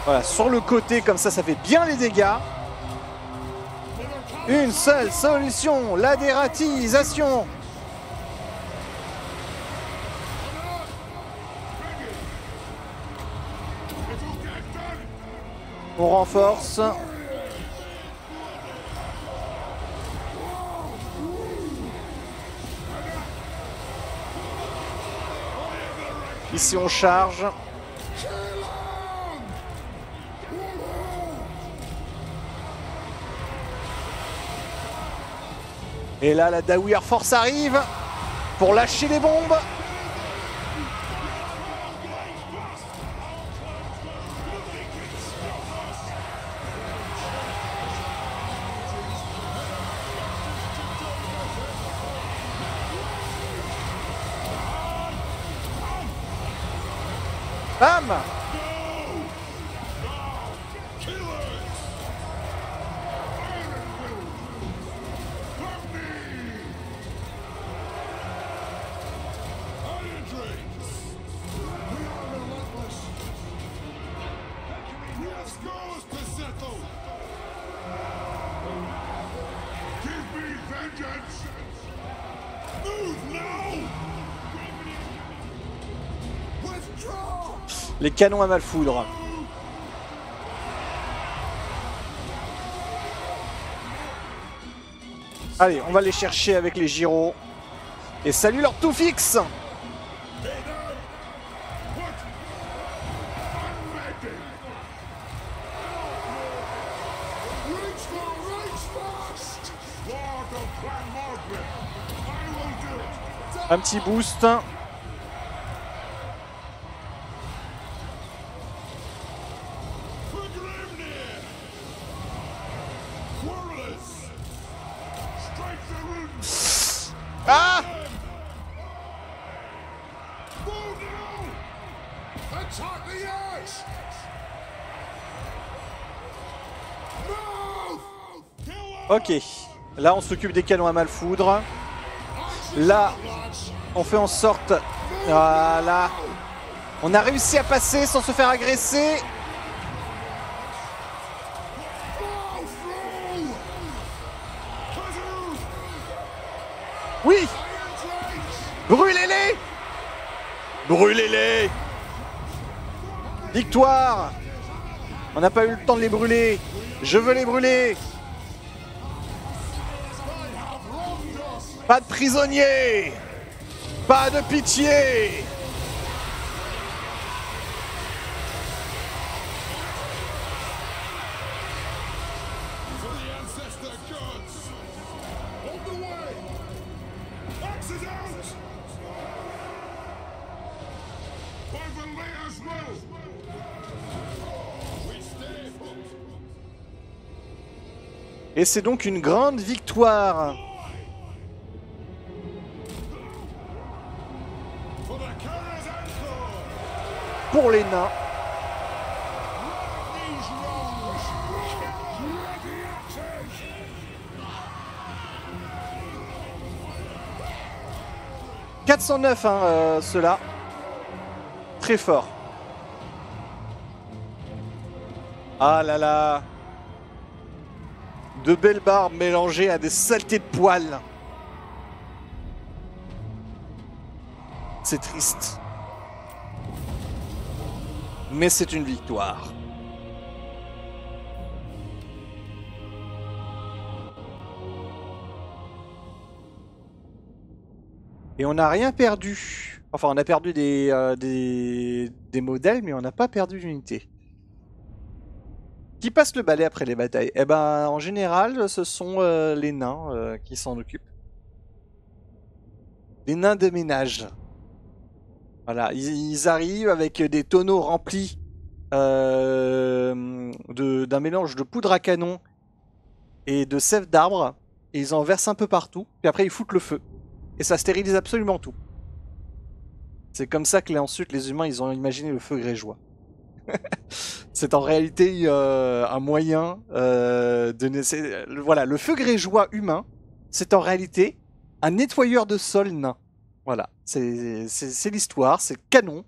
Voilà, sur le côté, comme ça fait bien les dégâts. Une seule solution, la dératisation. On renforce. Ici on charge. Et là, la Dawi Air Force arrive pour lâcher les bombes. Bam! Les canons à malfoudre. Allez, on va les chercher avec les gyros. Et salut leur tout fixe. Un petit boost. Ah! Ok, là on s'occupe des canons à malfoudre. Là, on fait en sorte... Voilà. On a réussi à passer sans se faire agresser. Oui! Brûlez-les! Brûlez-les! Victoire! On n'a pas eu le temps de les brûler. Je veux les brûler. Pas de prisonniers! Pas de pitié! For the ancestor gods! On the way! Axes out! By Valea's will! We stay put! Et c'est donc une grande victoire For the Kara's Anchor! pour les nains. These wrongs! Let the axes! 409, hein, ceux-là. Très fort. Ah là là. De belles barbes mélangées à des saletés de poils. C'est triste. Mais c'est une victoire. Et on n'a rien perdu. Enfin, on a perdu des modèles, mais on n'a pas perdu d'unité. Qui passe le balai après les batailles? Eh ben, en général, ce sont les nains qui s'en occupent. Les nains de ménage. Voilà, ils arrivent avec des tonneaux remplis d'un mélange de poudre à canon et de sève d'arbre. Et ils en versent un peu partout. Puis après, ils foutent le feu. Et ça stérilise absolument tout. C'est comme ça que ensuite, les humains, ils ont imaginé le feu grégeois. C'est en réalité un moyen de... Voilà, le feu grégeois humain, c'est en réalité un nettoyeur de sol nain. Voilà, c'est l'histoire, c'est canon.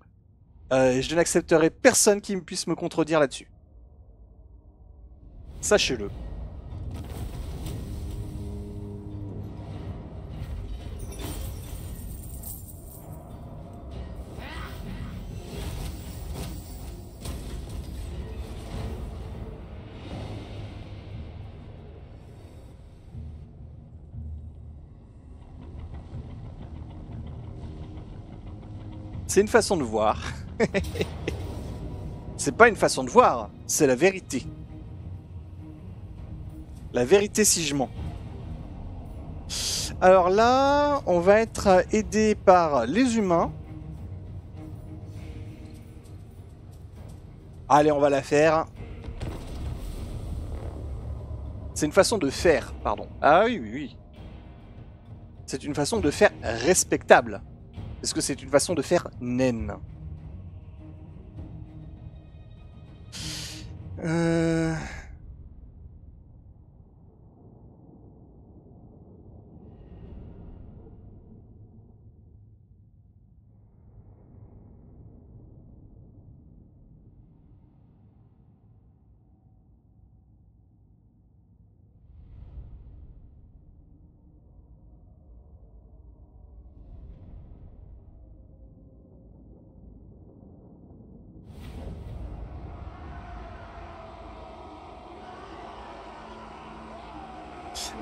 Et je n'accepterai personne qui puisse me contredire là-dessus. Sachez-le. C'est une façon de voir. C'est pas une façon de voir, c'est la vérité. La vérité si je mens. Alors là, on va être aidé par les humains. Allez, on va la faire. C'est une façon de faire, pardon. Ah oui, oui, oui. C'est une façon de faire respectable. Est-ce que c'est une façon de faire naine?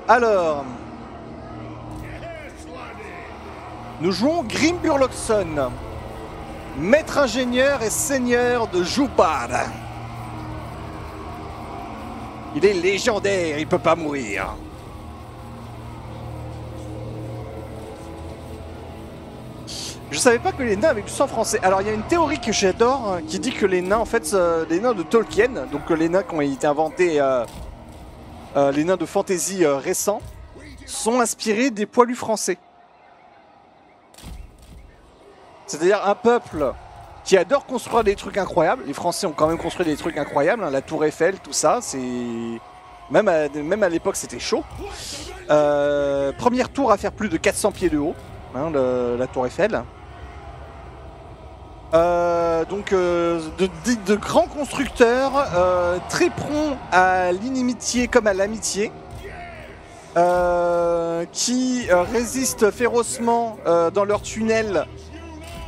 Alors, nous jouons Grim Burloxon, maître ingénieur et seigneur de Jupar. Il est légendaire, il peut pas mourir. Je savais pas que les nains avaient du sang français. Alors il y a une théorie que j'adore qui dit que les nains, en fait, les nains de Tolkien, donc les nains qui ont été inventés, les nains de fantasy récents, sont inspirés des poilus français. C'est-à-dire un peuple qui adore construire des trucs incroyables. Les Français ont quand même construit des trucs incroyables, hein, la Tour Eiffel, tout ça, c'est... Même à l'époque, c'était chaud. Première tour à faire plus de 400 pieds de haut, hein, la Tour Eiffel. Donc de grands constructeurs, très prompts à l'inimitié comme à l'amitié, qui résistent férocement dans leurs tunnels,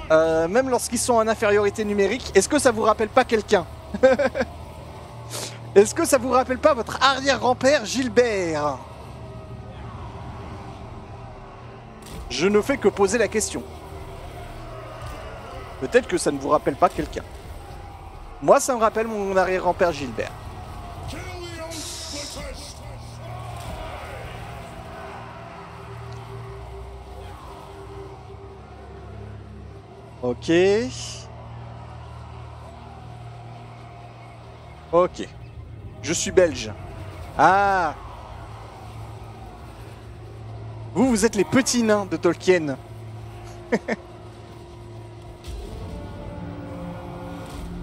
même lorsqu'ils sont en infériorité numérique. Est-ce que ça vous rappelle pas quelqu'un? Est-ce que ça vous rappelle pas votre arrière-grand-père Gilbert? Je ne fais que poser la question. Peut-être que ça ne vous rappelle pas quelqu'un. Moi, ça me rappelle mon arrière-grand-père Gilbert. Kill the old splitters! Ok. Ok. Je suis belge. Ah. Vous êtes les petits nains de Tolkien.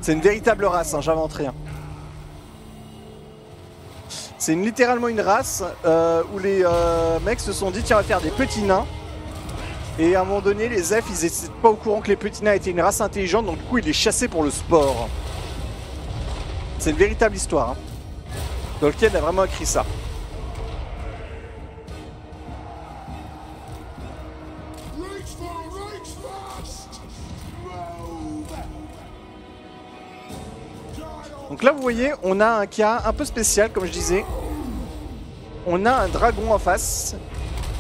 C'est une véritable race, hein, j'invente rien. C'est littéralement une race où les mecs se sont dit tiens, on va faire des petits nains. Et à un moment donné, les elfes, ils étaient pas au courant que les petits nains étaient une race intelligente, donc du coup, ils les chassaient pour le sport. C'est une véritable histoire. Hein. Tolkien a vraiment écrit ça. Donc là, vous voyez, on a un cas un peu spécial, comme je disais. On a un dragon en face,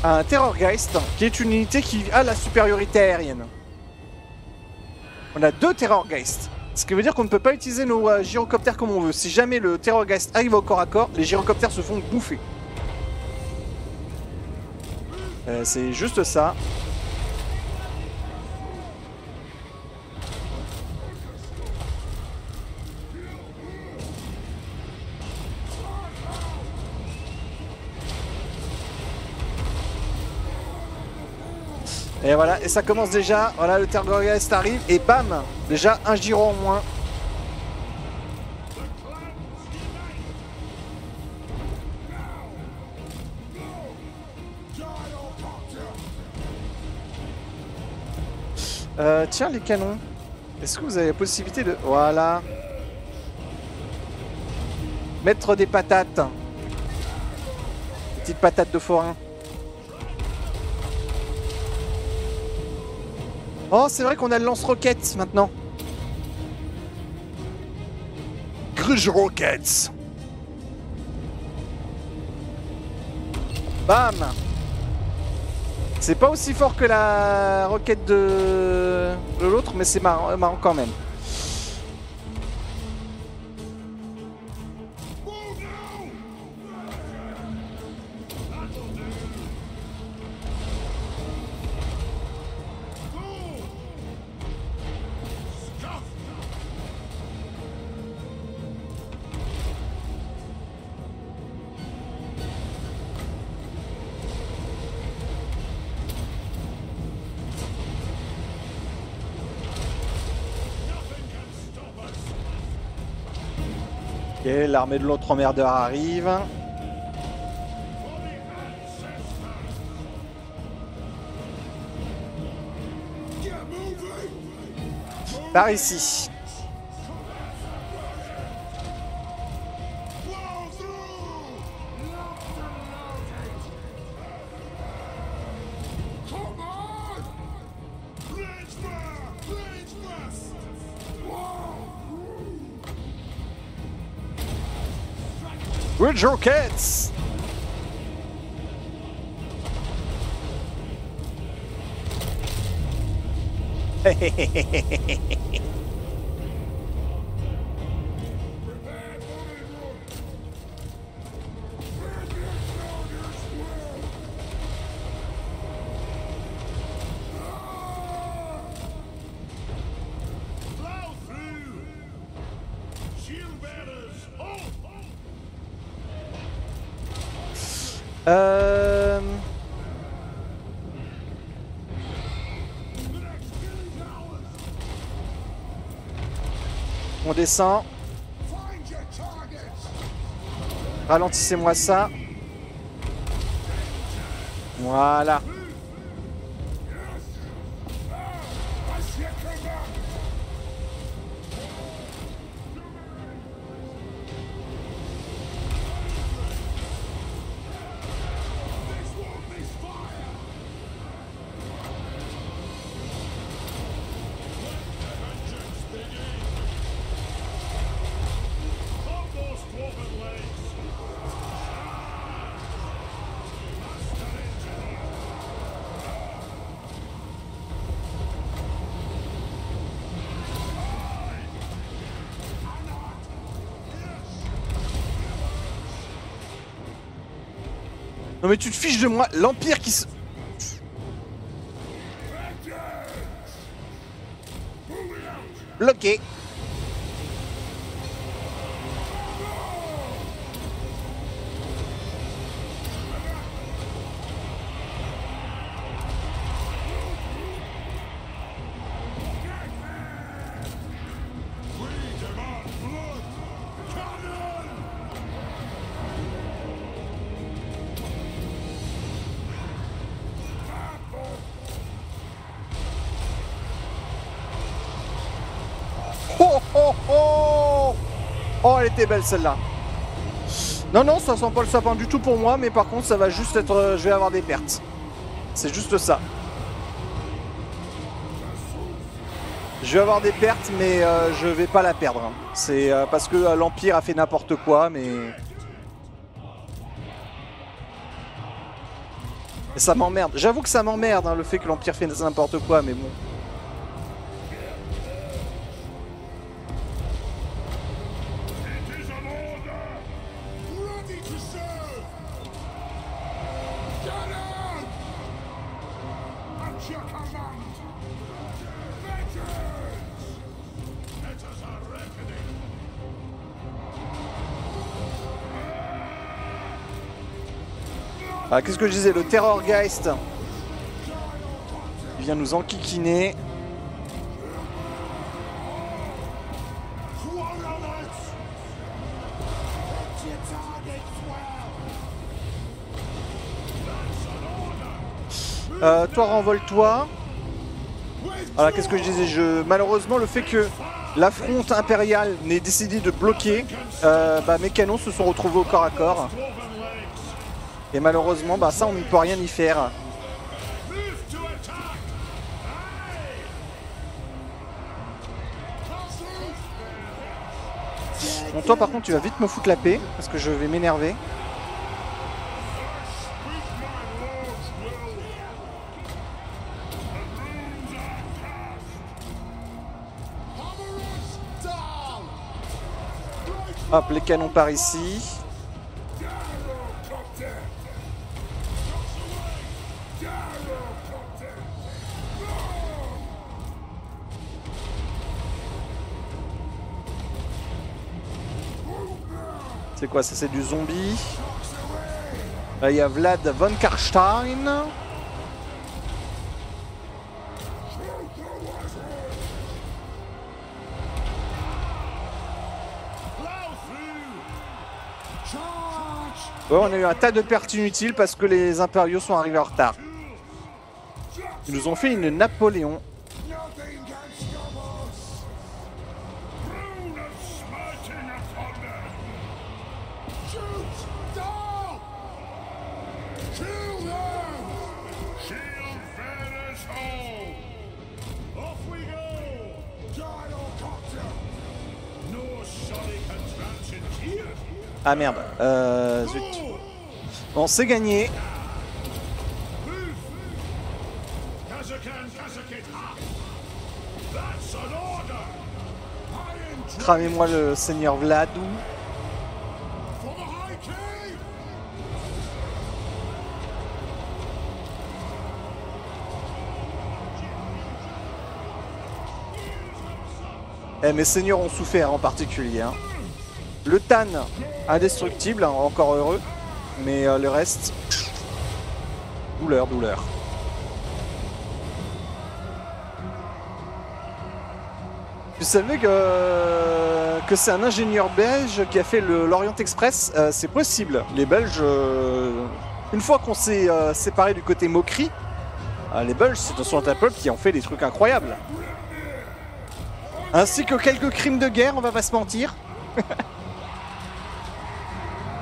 un Terrorgeist, qui est une unité qui a la supériorité aérienne. On a 2 Terrorgeists. Ce qui veut dire qu'on ne peut pas utiliser nos gyrocoptères comme on veut. Si jamais le Terrorgeist arrive au corps à corps, les gyrocoptères se font bouffer. C'est juste ça. Et voilà, et ça commence déjà. Voilà, le Terrorgeist arrive et bam, déjà un gyro en moins. Tiens, les canons. Est-ce que vous avez la possibilité de... Voilà. Mettre des patates. Petite patate de forain. Oh, c'est vrai qu'on a le lance-roquettes maintenant. Gruge Rockets. Bam. C'est pas aussi fort que la roquette de l'autre, mais c'est marrant quand même. Ok, l'armée de l'autre emmerdeur arrive. Par ici. Ridge Rockets! On descend. Ralentissez-moi ça. Voilà. Non mais tu te fiches de moi, l'Empire qui se... Bloqué. Oh oh oh! Oh, elle était belle celle-là. Non, non, ça sent pas le sapin du tout pour moi, mais par contre, ça va juste être... je vais avoir des pertes. C'est juste ça. Je vais avoir des pertes, mais je vais pas la perdre. Hein. C'est parce que l'Empire a fait n'importe quoi, mais... Et ça m'emmerde. J'avoue que ça m'emmerde, hein, le fait que l'Empire fait n'importe quoi, mais bon. Ready to serve! Cannon! At your command! Veterans! Let us our reckoning! Ah, qu'est-ce que je disais? Le Terrorgeist il vient nous enquiquiner. Toi, renvole-toi. Voilà, qu'est-ce que je disais? Malheureusement, le fait que l'affront impérial n'ait décidé de bloquer, mes canons se sont retrouvés au corps à corps. Et malheureusement, ça, on ne peut rien y faire. Bon, toi, par contre, tu vas vite me foutre la paix, parce que je vais m'énerver. Hop, les canons par ici. C'est quoi ça? C'est du zombie. Là, il y a Vlad von Karstein. Ouais, on a eu un tas de pertes inutiles parce que les impériaux sont arrivés en retard. Ils nous ont fait une Napoléon. Nothing can stop us! Rune of smiting upon them! Shoot! Down! Kill them! Shield bearers home! Off we go! Gyrocopter! No solid contraption here! Ah merde, zut. Bon, c'est gagné. Cramez-moi le seigneur Vladou. Eh, mes seigneurs ont souffert en particulier. Hein. Le Tan, indestructible, hein, encore heureux. Mais le reste, douleur, douleur. Vous savez que c'est un ingénieur belge qui a fait l'Orient Express? C'est possible. Les Belges, une fois qu'on s'est séparé du côté moquerie, les Belges, ce sont un peuple qui ont fait des trucs incroyables. Ainsi que quelques crimes de guerre, on va pas se mentir.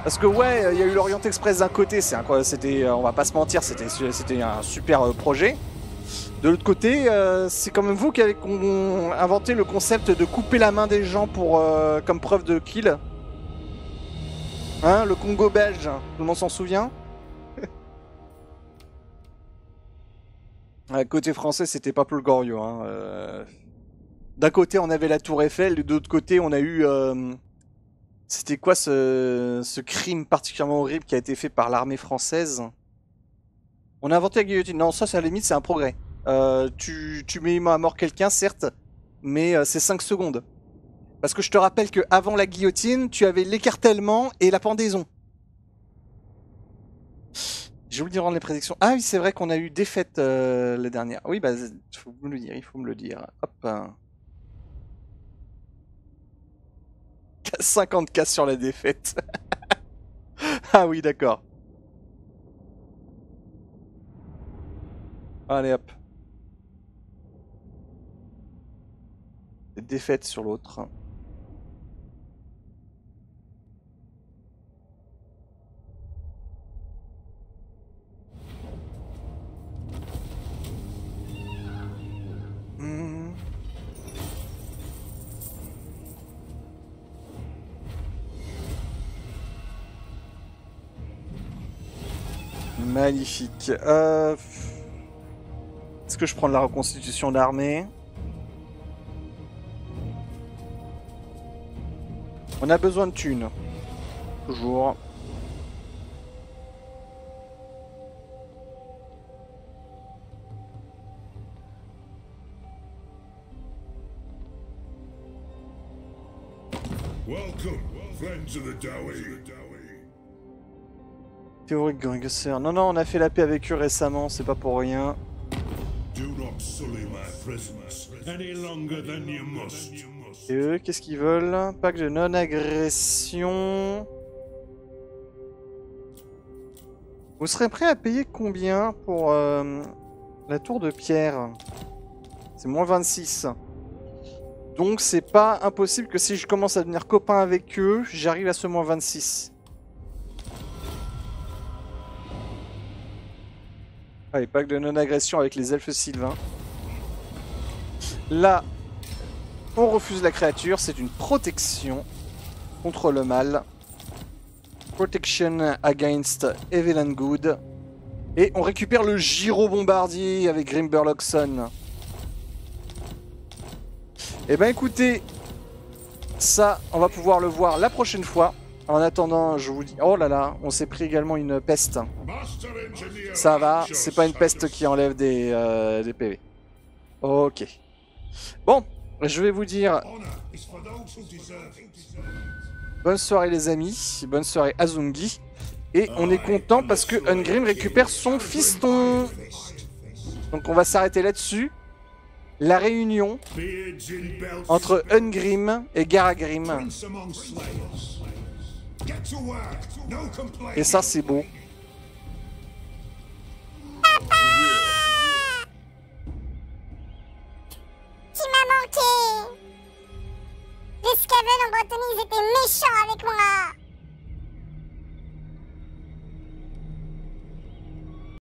Parce que ouais, il y a eu l'Orient Express d'un côté, c'était, on va pas se mentir, c'était un super projet. De l'autre côté, c'est quand même vous qui avez inventé le concept de couper la main des gens pour, comme preuve de kill. Hein, le Congo belge, tout le monde s'en souvient. Côté français, c'était pas plus glorieux. Hein. D'un côté, on avait la Tour Eiffel, de l'autre côté, on a eu C'était quoi ce crime particulièrement horrible qui a été fait par l'armée française? On a inventé la guillotine. Non, ça, à la limite, c'est un progrès. Tu mets à mort quelqu'un, certes, mais c'est 5 secondes. Parce que je te rappelle qu'avant la guillotine, tu avais l'écartèlement et la pendaison. J'ai oublié de rendre les prédictions. Ah oui, c'est vrai qu'on a eu défaite la dernière. Oui, bah, il faut me le dire, il faut me le dire. Hop. 50K sur la défaite. Ah oui, d'accord. Allez, hop. Défaite sur l'autre. Magnifique. Est-ce que je prends de la reconstitution d'armée? On a besoin de thunes. Toujours. Welcome, friends of the Dowie. Théorique Grégosseur. Non, non, on a fait la paix avec eux récemment, c'est pas pour rien. Do not sully my presence any longer than you must. Et eux, qu'est-ce qu'ils veulent? Pacte de non-agression. Vous serez prêt à payer combien pour la tour de pierre? C'est moins 26. Donc c'est pas impossible que si je commence à devenir copain avec eux, j'arrive à ce moins 26. Allez, pacte de non-agression avec les elfes sylvains. Là, on refuse la créature, c'est une protection contre le mal. Protection against evil and good. Et on récupère le gyro-bombardier avec Grimberloxon. Eh ben écoutez, ça, on va pouvoir le voir la prochaine fois. En attendant, je vous dis... Oh là là, on s'est pris également une peste. Ça va, c'est pas une peste qui enlève des PV. Ok. Bon, je vais vous dire... Bonne soirée les amis, bonne soirée Azungi. Et on est content parce que Ungrim récupère son fiston. Donc on va s'arrêter là-dessus. La réunion entre Ungrim et Garagrim. Et ça c'est beau. Tu m'as manqué. Les Skaven en Bretagne, ils étaient méchants avec moi.